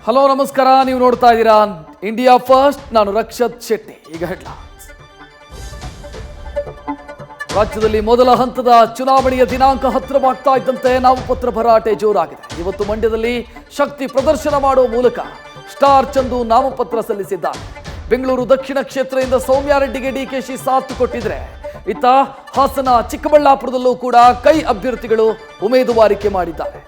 Hello ನಮಸ್ಕಾರ, ನೀವು ನೋಡ್ತಾ ಇದ್ದೀರಾ ಇಂಡಿಯಾ ಫಸ್ಟ್. ನಾನು ರಕ್ಷತ್ ಶೆಟ್ಟಿ. ಈಗ ಹೆಡ್ಲೈನ್ಸ್. ರಾಜ್ಯದಲ್ಲಿ ಮೊದಲ ಹಂತದ ಚುನಾವಣೆಯ ದಿನಾಂಕ ಹತ್ತಿರವಾಗ್ತಾ ಇದ್ದಂತೆ ನಾಮಪತ್ರ ಭರಾಟೆ ಜೋರಾಗಿದೆ. ಇವತ್ತು ಮಂಡ್ಯದಲ್ಲಿ ಶಕ್ತಿ ಪ್ರದರ್ಶನ ಮಾಡುವ ಮೂಲಕ ಸ್ಟಾರ್ ಚಂದು ನಾಮಪತ್ರ ಸಲ್ಲಿಸಿದ್ದಾರೆ. ಬೆಂಗಳೂರು ದಕ್ಷಿಣ ಕ್ಷೇತ್ರದಿಂದ ಸೌಮ್ಯ ರೆಡ್ಡಿಗೆ ಡಿಕೆಶಿ ಸಾಥ್ ಕೊಟ್ಟಿದ್ರೆ, ಇತ್ತ ಹಾಸನ ಚಿಕ್ಕಬಳ್ಳಾಪುರದಲ್ಲೂ ಕೂಡ ಕೈ ಅಭ್ಯರ್ಥಿಗಳು ಉಮೇದುವಾರಿಕೆ ಮಾಡಿದ್ದಾರೆ.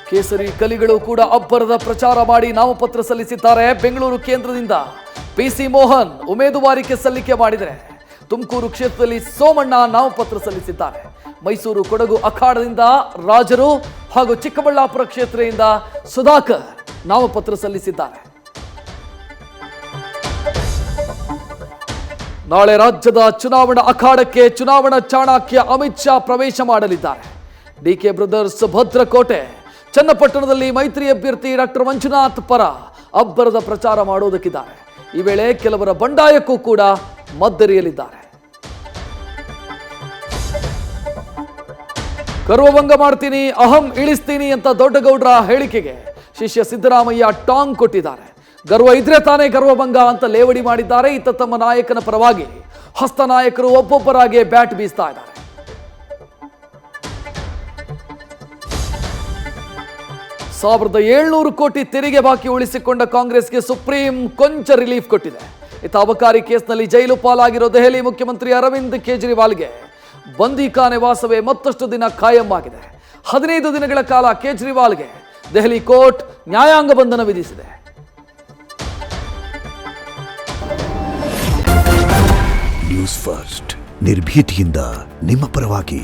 ಕೇಸರಿ ಕಲಿಗಳು ಕೂಡ ಅಬ್ಬರದ ಪ್ರಚಾರ ಮಾಡಿ ನಾಮಪತ್ರ ಸಲ್ಲಿಸಿದ್ದಾರೆ. ಬೆಂಗಳೂರು ಕೇಂದ್ರದಿಂದ ಪಿಸಿ ಮೋಹನ್ ಉಮೇದುವಾರಿಕೆ ಸಲ್ಲಿಕೆ ಮಾಡಿದರೆ, ತುಮಕೂರು ಕ್ಷೇತ್ರದಲ್ಲಿ ಸೋಮಣ್ಣ ನಾಮಪತ್ರ ಸಲ್ಲಿಸಿದ್ದಾರೆ. ಮೈಸೂರು ಕೊಡಗು ಅಖಾಡದಿಂದ ರಾಜರು ಹಾಗೂ ಚಿಕ್ಕಬಳ್ಳಾಪುರ ಕ್ಷೇತ್ರದಿಂದ ಸುಧಾಕರ್ ನಾಮಪತ್ರ ಸಲ್ಲಿಸಿದ್ದಾರೆ. ನಾಳೆ ರಾಜ್ಯದ ಚುನಾವಣಾ ಅಖಾಡಕ್ಕೆ ಚುನಾವಣಾ ಚಾಣಕ್ಯ ಅಮಿತ್ ಶಾ ಪ್ರವೇಶ ಮಾಡಲಿದ್ದಾರೆ. ಡಿಕೆ ಬ್ರದರ್ಸ್ ಭದ್ರಕೋಟೆ ಚನ್ನಪಟ್ಟಣದಲ್ಲಿ ಮೈತ್ರಿ ಅಭ್ಯರ್ಥಿ ಡಾಕ್ಟರ್ ಮಂಜುನಾಥ್ ಪರ ಅಬ್ಬರದ ಪ್ರಚಾರ ಮಾಡೋದಕ್ಕಿದ್ದಾರೆ. ಈ ವೇಳೆ ಕೆಲವರ ಬಂಡಾಯಕ್ಕೂ ಕೂಡ ಮದ್ದೆರೆಯಲಿದ್ದಾರೆ. ಗರ್ವಭಂಗ ಮಾಡ್ತೀನಿ, ಅಹಂ ಇಳಿಸ್ತೀನಿ ಅಂತ ದೊಡ್ಡಗೌಡರ ಹೇಳಿಕೆಗೆ ಶಿಷ್ಯ ಸಿದ್ದರಾಮಯ್ಯ ಟಾಂಗ್ ಕೊಟ್ಟಿದ್ದಾರೆ. ಗರ್ವ ಇದ್ರೆ ತಾನೇ ಗರ್ವಭಂಗ ಅಂತ ಲೇವಡಿ ಮಾಡಿದ್ದಾರೆ. ಇತ್ತ ತಮ್ಮ ನಾಯಕನ ಪರವಾಗಿ ಹಸ್ತ ನಾಯಕರು ಒಬ್ಬೊಬ್ಬರಾಗಿ ಬ್ಯಾಟ್ ಬೀಸ್ತಾ ಇದ್ದಾರೆ. 1700 ಕೋಟಿ ತೆರಿಗೆ ಬಾಕಿ ಉಳಿಸಿಕೊಂಡ ಕಾಂಗ್ರೆಸ್ಗೆ ಸುಪ್ರೀಂ ಕೊಂಚ ರಿಲೀಫ್ ಕೊಟ್ಟಿದೆ. ಇತ್ತ ಅಬಕಾರಿ ಕೇಸ್ನಲ್ಲಿ ಜೈಲು ಪಾಲಾಗಿರೋ ದೆಹಲಿ ಮುಖ್ಯಮಂತ್ರಿ ಅರವಿಂದ್ ಕೇಜ್ರಿವಾಲ್ಗೆ ಬಂದಿಖಾನೆ ವಾಸವೇ ಮತ್ತಷ್ಟು ದಿನ ಖಾಯಂ ಆಗಿದೆ. 15 ದಿನಗಳ ಕಾಲ ಕೇಜ್ರಿವಾಲ್ಗೆ ದೆಹಲಿ ಕೋರ್ಟ್ ನ್ಯಾಯಾಂಗ ಬಂಧನ ವಿಧಿಸಿದೆ. ನ್ಯೂಸ್ ಫಸ್ಟ್ ನಿರ್ಭೀತಿಯಿಂದ ನಿಮ್ಮ ಪರವಾಗಿ.